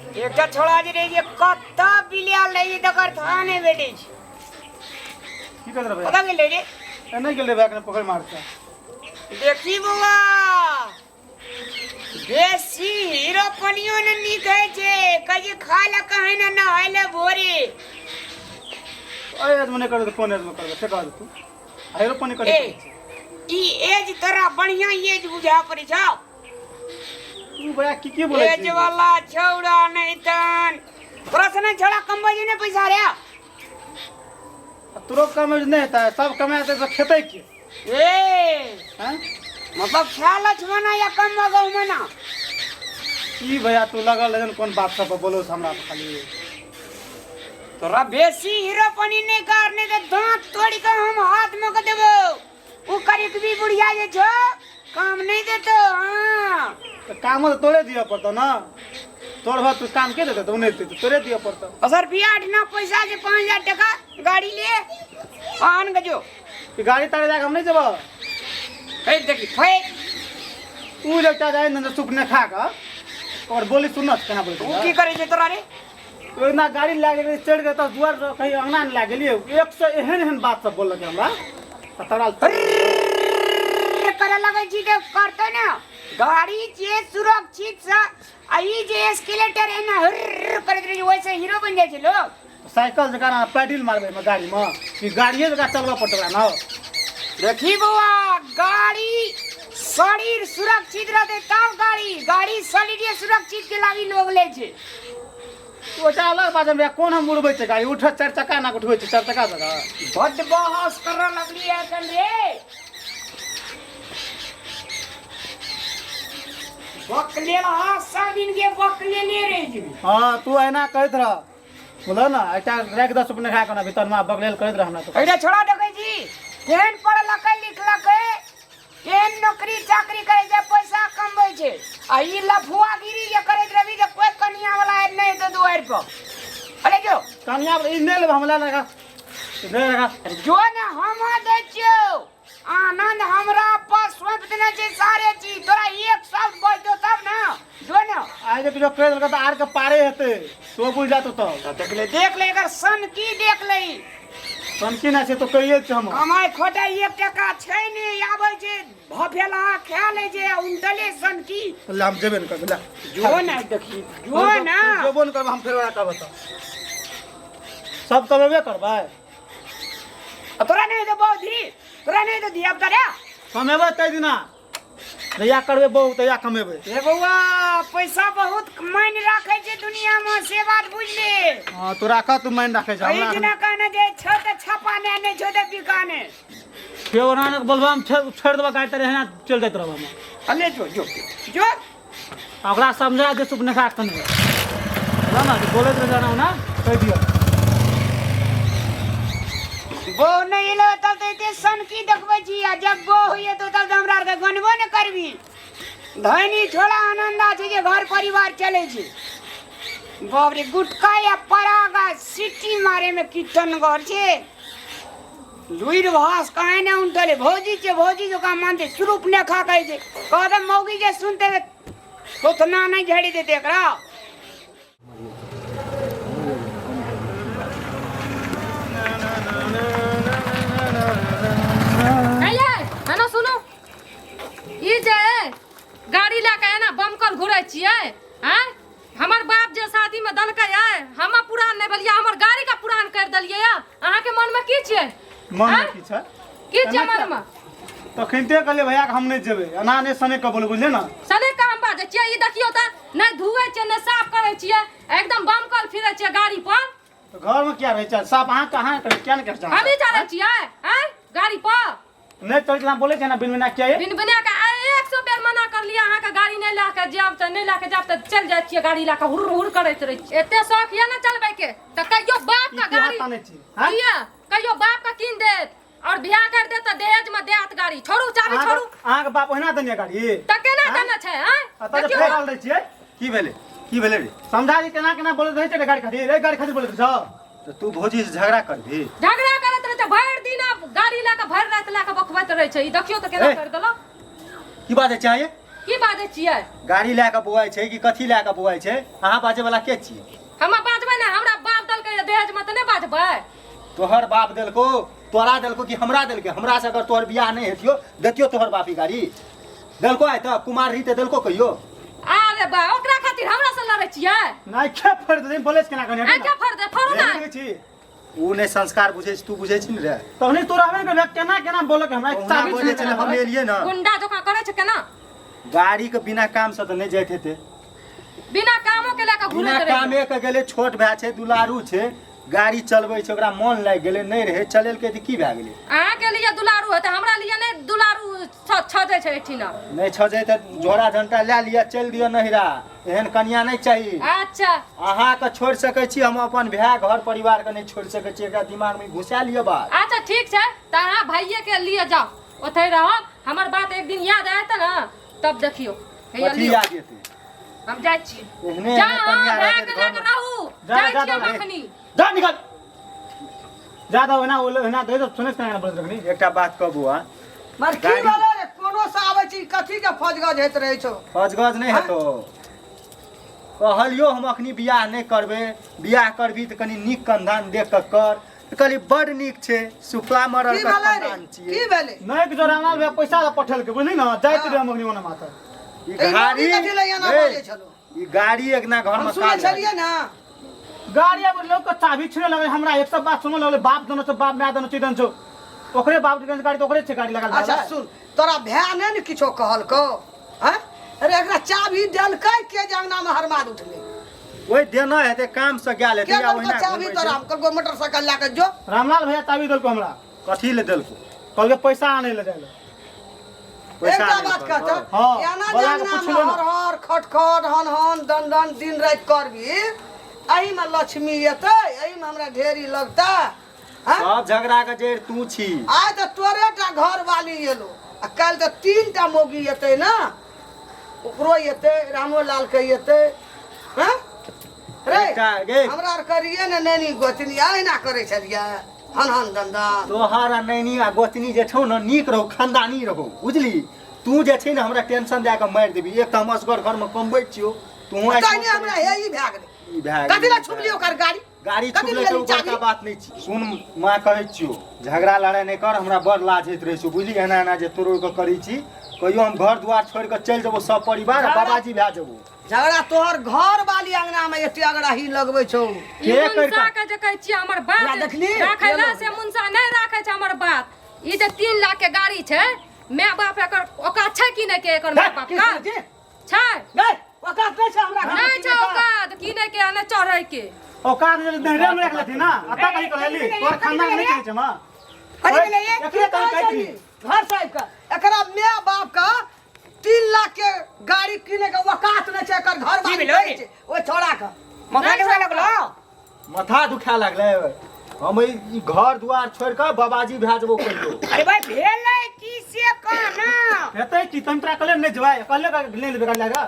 एकटा छोड़ा जे रे जे कत्ता बिलिया ले जे तकर थाने बैठे छी की कर रहा पता गेले रे है नहीं गेले बैग ने पकड़ मारता देखी बुआ बेसी हीरो पनियो ने नी कहे छे कजे खाला कहे न नहाइले भोरे अरे आज मने कर दे फोन आज में कर दे ठेका दे तू आयरो पानी कर ए ई एज तोरा बढ़िया एज बुझा पड़ी छौ तू बड़ा की बोले एज वाला छौड़ा नहीं तन प्रश्न छोड़ा कम बजे ने पैसा रे तुरो काम नहीं होता है सब कमाते तो खेते के ए हैं मतलब ख्याल मना या कम मगौ मना ई भैया तू लगल लगन कौन बात सब बोलो हमरा तो खाली तोरा बेसी हीरो पनी नहीं करने तो दांत तोड़ी के हम हाथ में के देबो उ करिक भी बुढ़िया जे छो काम नहीं देतो हां तो काम तो तोड़े दिया पड़ता ना तोड़ भात तू काम के देते तो नहीं देते तोड़े दिया पड़ता असर बियाट ना पैसा जे 5000 टका गाड़ी ले आन गजो कि गाड़ी तारे जाके हम नहीं जब ए देखी फे तू लगता जाए न सुप ने खा का और बोली सुनत केना बोले तू की करे छे तोरा रे तो ना गाड़ी लागे चढ़ गए तो दुआर कहीं अंगना में लागे लिए 100 एहन एहन बात सब बोल लगे हमरा तराल करे लगे छी के करते ना गाड़ी जे सुरक्षित से आई जे एस्केलेटर है ना हर करे रही वैसे हीरो बन जाय छे लोग साइकिल जका ना पैडल मारबे में गाड़ी में कि गाड़िए जका चलवा पड़तरा ना देखी बुआ गाड़ी शरीर सुरक्षित रहते तब गाड़ी शरीर सुरक्षित के लागी लोग ले छे तो अलग बात में कौन हम उड़बै छै गाड़ी उठ चार चक्का ना उठबै छै चार चक्का जगह बड बहस कर लगली है कन रे बकले ला सब दिन के बकले ले रे जी हां तू ऐना कहत रह बोला ना एकटा रख 10 रुपया खा के ना भीतर में बगलेल कहत रहना तो एटा छोड़ा देखे जी केहन पढ़ लकै लिख लकै केहन नौकरी चाकरी करे जे पैसा कमबै छै आ ई लफुआगिरी जे करैत रही जे कोई कनिया वाला नहीं दे दुआर पर अरे जो कनिया ई नहीं ले हमला लगा दे लगा जो ने हम दे छियो आनंद हमरा पास सौंप देना छै सारे चीज तोरा एक शब्द बोल दो तब ना जो ने आज के जो कह लगा तो आर के पारे हेते तो बुझ जातो तो देख ले अगर सन की देख ले समकी ना से तो कहिए छ हम कमाई खोटा 1 टका छै ने आबै छै भफेला खा ले जे उंटले सन की लाम जेबे न कर ला जो ना देखी जो ना जो बोन कर हम फेर का बता सब करबे करबे तोरा नहीं तो बौधी तोरा नहीं तो दिया बता रे कमेबे तै दिना जया करबे बहुत तया कमेबे ए बौआ पैसा बहुत मायने राखे छै दुनिया में से बात बुझ ले हां तो राखा तू माइन राखे छ हमरा इतना कहना जे छ त छपाने नहीं छ त बिकाने फेवरा ने बोलबा हम छोड़ देबा गाड़ी तरे ना चल जात रहबा हम अले जो ओकरा समझा दे सुपने खा कने ना बोले तो जाना ना कह दियो वो नहीं लो तब ते सन की देखबै छी आ जब वो होइए तो तब हमरा के गनबो न करबी धनी छोड़ा आनंद छै जे घर परिवार चले छै बाप रे गुटका या परागा सिटी मारे में कीर्तन घर छै लुइर भास काहे न उनटले भौजी जो का मानते स्वरूप ने खा कहे छै कहते मौगी जे सुनते तो ना नहीं झड़ी देते एकरा गाड़ी लेके है ना बमकल घुरे छिए हैं हमर बाप जे शादी में दलकै है हम पुरान नहीं बलिया हमर गाड़ी का पुरान कर दलिए अहाँ के मन में की छिए मन में की छ मन में तो खनते कहले भैया हम नहीं जेबे अना ने सने के बोले बुझले ना सने का हम बाजे छिए ई देखियो त नहीं धुए छिए नहीं साफ करे छिए एकदम बमकल फिरे छिए गाड़ी पर तो घर में क्या रहे छ साफ अहाँ कहां करे क्या न कर जा हम ही जा रहे छिए हैं गाड़ी पर नहीं चल के बोले छ ना बिन बिना क्या है बिन बिना का 100 बेर मना कर लिया अहाँ का गाड़ी नहीं लाके जाब त नहीं लाके जाब त चल जाय छिए गाड़ी लाके हुर हुर करैत रही छिए एते शौक या ना चलबै के त कहियो बाप का गाड़ी हां कहियो बाप का कीन देत और बियाह कर दे त दहेज में देत गाड़ी छोड़ू चाबी छोड़ू अहाँ के बाप ओहिना दनिया गाड़ी त केना देना छै हैं त फेर डाल दै छिए की भेले रे समझा दी केना केना बोले रहै छै गाड़ी खातिर रे गाड़ी खातिर बोले छ तो तू भौजी से झगड़ा करबी झगड़ा करत रहे छ भर दिन गाड़ी लाके भर रात लाके बखबैत रहे छै ई देखियो त केना कर देलो की बात है चाहिए की बाजै छियै? गाड़ी लए कऽ बौआइ छै कि कथी लए कऽ बौआइ छै? अहाँ बाजे वाला के छियै? हमरा बाजबै ने, हमरा बाप दलकै दहेज में त नहीं बाजबै। तोहर बाप देलको, तोरा देलको कि हमरा देलकै? हमरा से अगर तोहर बियाह नहीं हेतियो देतियो तोहर बापी गाड़ी? देलको आइ त कुमार रही त देलको कहियो? अरे बा ओकरा खातिर हमरा से लड़ै छियै? नहीं के फड़ दे बोले केना कने? आ के फड़ दे फड़ ना। ऊ ने संस्कार बुझे छी, तू बुझे छी ने रे? तहनी तोरा हमें के केना केना बोले के हमरा चाबी बोले छले हम एलिए ना। गुंडा जका करे छै केना? गाड़ी के बिना काम से त नहीं जाइत हेते। बिना कामो के लेके घुरे बिना करे। कामे के गेले, छोट भाई छै, दुलारू छै, गाड़ी चलबै छै, ओकरा मन लाग गेले, नहीं रहे चलेल के त की भए गेले? अहाँ के लिए दुलारू है त हमरा लिए नहीं दुलारू छजै छै एठिना। नहीं छजे त झोरा झंटा ले लिया, चल दियो नहिरा। एहन कन्या नहीं चाहिए। अच्छा अहाँ के छोड़ सकै छी, हम अपन भाई घर परिवार के नहीं छोड़ सकै छी। एकरा दिमाग में घुसा लियो बात। अच्छा ठीक छै त अहाँ भाइये के लिए जाओ, ओतै रहो। हमर बात एक दिन याद आयत ना तब देखियो। हैया कथी लियो, याद जेते? हम जाइ छी। एहने जा एहने कन्या भाग रहते के घर में। रहू, जा, जाइ जा, छी जा, अखनी। जा निकल। ज्यादा होना ओले होना दे तो सुने केना बोलत रखनी। एकटा बात कहबू आ, मर की गाड़ी- वाला रे कोनो से आबै छी कथी के फजगज हेत रहै छौ? फजगज नहीं हेतो। कहलियो हम अखनी बियाह नहीं करबे, बियाह करबी त कनी नीक कंधान देख के कर। कहली बड़ नीक छै, सुफला मरल की का भेलै रे? कंधान छियै। की भेलै? नहीं के जो रामलाल भैया पैसा ला पठल के बुझली ना जाइत रे हम ओने माता। ई ए गाड़ी कथी ले एना ए, बाजै छलो? ई गाड़ी एक ना घर हम में सुनै काज छलिए ना। गाड़ी अब लोग के चाबी छिने लगे, हमरा एक सब बात सुनो लगे, बाप दोनों से बाप मैं दोनों चिदन छो। ओकरे बाप के गाड़ी तो ओकरे छे गाड़ी लगा। अच्छा सुन, तोरा भै ने न किछो कहल को? हैं? अरे एकरा चाबी देलकै के जंगना में हरमाद उठले? ओइ देना हेते, काम से गेल हेते के या देलको ओहिना चाबी घुमै तोरा? छै। हमको मोटरसाइकिल लेके जो। रामलाल भैया चाबी देलको हमरा, कथी ले देलको? कहल के पैसा आने ले जाए। पैसा एकटा नहीं बात देलको। कहत हाँ, याना बोला के जंगना में पुछलो ना। हर हर खटखट हन हन दन दन दिन रात करबी, एही में लक्ष्मी एतै, एही में हमरा ढेरी लगता। हैं? सब झगड़ा के जड़ तू छी। आज तो तोरे टा घर वाली एलो, आ कल तो 3 टा मोगी एतै ना। ओकरो एतै, रामो लाल के एतै। हैं? रे एकटा गे हमरा आर करिए ने नैनी गोतनी अहिना करे छलिए हन हन दंदा। तोहार नैनी आ गोतनी जे छौ न नीक रहो, खानदानी रहो, बुझली? तू जे छै ने हमरा टेंशन दे के मार देबी। एक त हम असगर घर में कमबै छियो, तू कहनी हमरा हे ई भए गेलै। ई भए गेलै। कथी ला छुपली ओकर गाड़ी? गाड़ी कथी छुपले ला के ली ऊपर चाबी? का बात नहीं छी। सुन मां कहै छियो, झगड़ा लड़ाई नहीं कर, हमरा बड़ लाज होइत रहै छौ, बुझली? एना एना जे तोरो के करै छी, कहियो हम घर दुआर छोड़ के चल जेबो सब परिवार, आ बाबाजी भए जेबो। झगड़ा तोहर घर वाली अंगना में एते अगड़ा ही लगबै छौ। ई के मुंसा करता? के जे कहै छी हमर हमरा बात देखली? राखै ला केलो? से मुंसा नहीं राखै छै हमर बात। ई जे 3 लाख के गाड़ी छै, माय बाप एकर ओकात छै कि नहीं के एकर माय बाप का? छै गए ओकात नहीं छै हमरा घर नहीं में छै ओकात किने के आ नहीं चढ़ै के। औकात जे नहरे में रख लेती ना, अता कहीं कहली तोर खानदान नहीं करे छै मां। अरे ले ये एकरे कहीं कहती घर साहब का एकरा माय बाप का 3 लाख के गाड़ी किने के औकात नहीं छै, एकर घर वाली छै ओ छोड़ा का। मखा दुखा लगलो? माथा दुखा लगले। हम ई घर दुआर छोड़ के बाबाजी भए जेबो कहियो। अरे भाई भेलै की से कहना? हेतै कि तंत्रा कले नहीं जवाय, कले का ले लेबे गाड़ी लगा।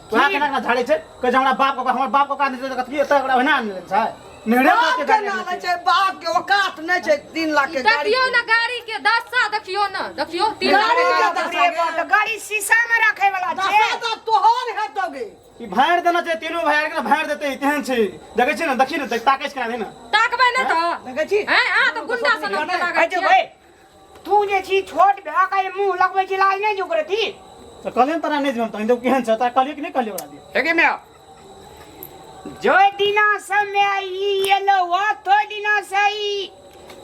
तोरा केना केना झाड़े छै, कह हमरा बाप को हमर बाप को का नहीं कथि एतै ओकरा ओहिना आन ले छै। नहरे में बाप के के गाड़ी ना ले नहीं छै, बाप के औकात नहीं छै 3 लाख के गाड़ी। देखियो ना गाड़ी के दशा, देखियो ना, देखियो 3 लाख गाड़ी के के गाड़ी। दशा गाड़ी शीशा में रखे वाला छै। दशा तो तोहर हेतोगे। ई भाड़ देना छै, तीनों भाड़ के भाड़ देतै तेहन छै। देखै छी ना, देखी ना, ताकेश करा दे ना। ताकबै नै त देखै छी हैं आ त गुंडा सन लागै छै। भाई तू जे छी छोट भए के मुंह लगबै छी, लाज नहीं जोकर थी। तो कहले तोरा नहीं जम त केहन छ, त कहलियो कि नहीं कहलियो ओकरा दिए। हेगे में जो दिना समय ई एलो वो तो दिना से ई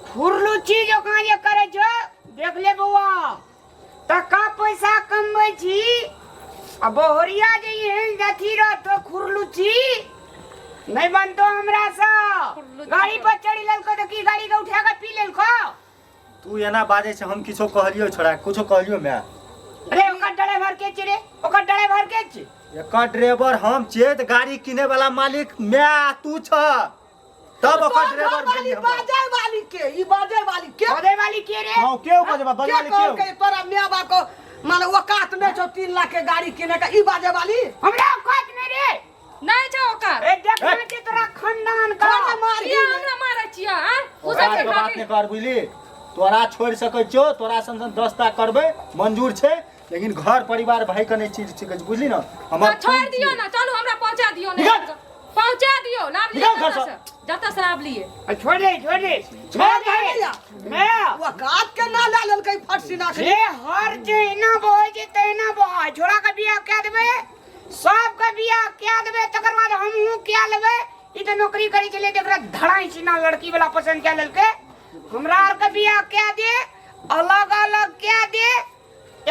खुरलू चीज ओकरा जे करे छो देख ले बउआ। टका पैसा कमबै छी, आ बोहरिया जे एहन जथी रहतो खुरलू छी नहीं बनतो हमरा सा। गाड़ी पर चढ़ी लेलको तो की गाड़ी के उठा के पी लेलको? तू एना बाजे छै, हम किछो कहलियो छोड़ा, कुछो कहलियो मैं? अरे ओकर ड्राइवर के छी रे? ओकर ड्राइवर के छी? एकर ड्राइवर हम छियै, त गाड़ी किने वाला मालिक मैं तू छ, तब ओकर ड्राइवर भेली हम। बाजे वाली के ई बाजे वाली के? बाजे वाली के रे? हां केओ बजबा बजवाली केओ। के तोरा मियां बाप को माने औकात नहीं छो 3 लाख के गाड़ी किने का? ई बाजे वाली हमरा औकात नहीं रे। नहीं छै ओकर। ए देख ना के तोरा खानदान का मार ये हमरा मारै छियै हैं? उ सब ओकरा के बात नहीं कर, बुझली? तोरा छोड़ सकै छियो, तोरा सन 10 टा करबै मंजूर छै, लेकिन घर परिवार भाई का नहीं चीज छिकै बुझली ना तो हमर छोड़ दियो ना, चलू हमरा पहुंचा दियो ना, निकल। पहुंचा दियो लाभ लिए निकल घर जता से। से जता शराब लिए। छोड़ दे मैं वकात के ना ला ललकै फटसिना के जे हर जे ना बोए जे तेना बोए छोड़ा के बियाह क्या देबे सब के बियाह क्या देबे तकर बाद हमहू क्या लेबे ई त नौकरी करी चले देखरा धड़ाई सीना लड़की वाला पसंद क्या ललके हमरा आर के बियाह क्या दे अलग अलग क्या दे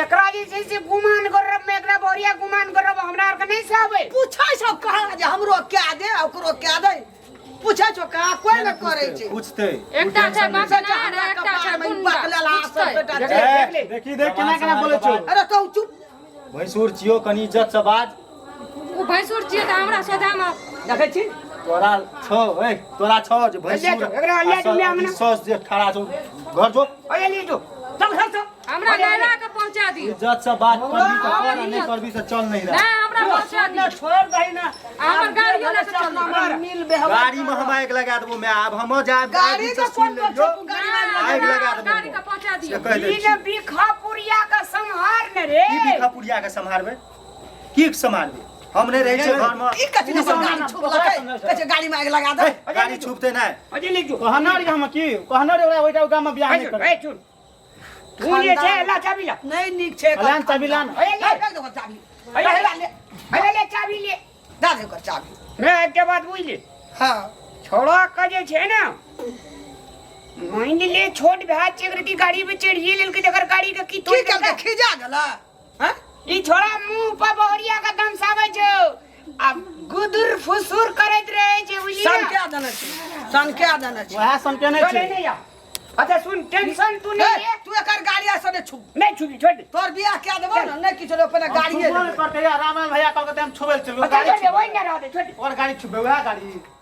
एकरा जैसे से गुमान करब में एकरा बोरिया गुमान करब हमरा आर के नहीं साबे पूछै सब कहा जे हमरो क्या दे ओकरो क्या दे पूछै छो कहा कोई न करे छै पूछते एकटा छै बापना एकटा छै गुंडा बकलेला सब बेटा देख छै। ले, देख ले। देखी देख केना केना बोलै छौ अरे तो चुप भैंसुर छियो कनी इज्जत से बाज उ भैंसुर छियै त हमरा सोझामा देखै छी तोरा छौ ए तोरा छौ जे भैंसुर एकरा लिया तू लिया हमने। सस जे खड़ा छौ घर जो ओए ले जो चल घर से हमरा नैला के पहुंचा दियो। इज्जत से बात करबी तो कर नहीं करबी तो चल नहीं रहा नहीं हमरा पहुंचा दियो, छोड़ दही ना हमर गाड़ियो लेके चल। मिल बेहवा गाड़ी में हम आग लगा देबो मैं अब हम जाब गाड़ी से के सुन कोन ले जो को गाड़ी में आग लगा देबो गाड़ी का पहुंचा दियो। कह दे ई न बिखापुरिया का संहार न रे की बिखापुरिया के संभारबे की संभारबे हम नहीं रहे छे घर में ई कथि न गाड़ी छुप लकै कहै छै गाड़ी में आग लगा दे गाड़ी छुपते नहीं अजे ले जो कहना रे हम की कहना रे ओइटा गाम में बियाह नहीं कर ए चुन तू ये छे ला चाबी ला नहीं नीक छै अलान चाबिलान ओए ले दे दो चाबी अरे ले चाबी ले दा दे ओकर चाबी मैं एक के बाद बुझ ले हां छोड़ा का जे छे ना मान ले छोट भाई चक्रती गाड़ी पे चढ़िए लेके जकर गाड़ी के की की कर खिजा गेला हैं ई छोड़ा मुंह पर बहरिया का दम सावे छो अब गुदुर फुसुर करत रहे छे बुझली सन क्या देने छै सन क्या देने छै वह सन के नहीं चले छै नहीं आ अच्छा सुन टेंशन तू नहीं है तू एकर गाड़ी से ने छुप नहीं छुपी छोड़ दे तोर बियाह क्या देबो न नहीं किछो अपन गाड़ी गाड़ी पर के रामन भैया कल के हम छुबेल चलबो अच्छा गाड़ी छोड़ दे वही ना रह दे छोड़ दे और गाड़ी छुबे वह गाड़ी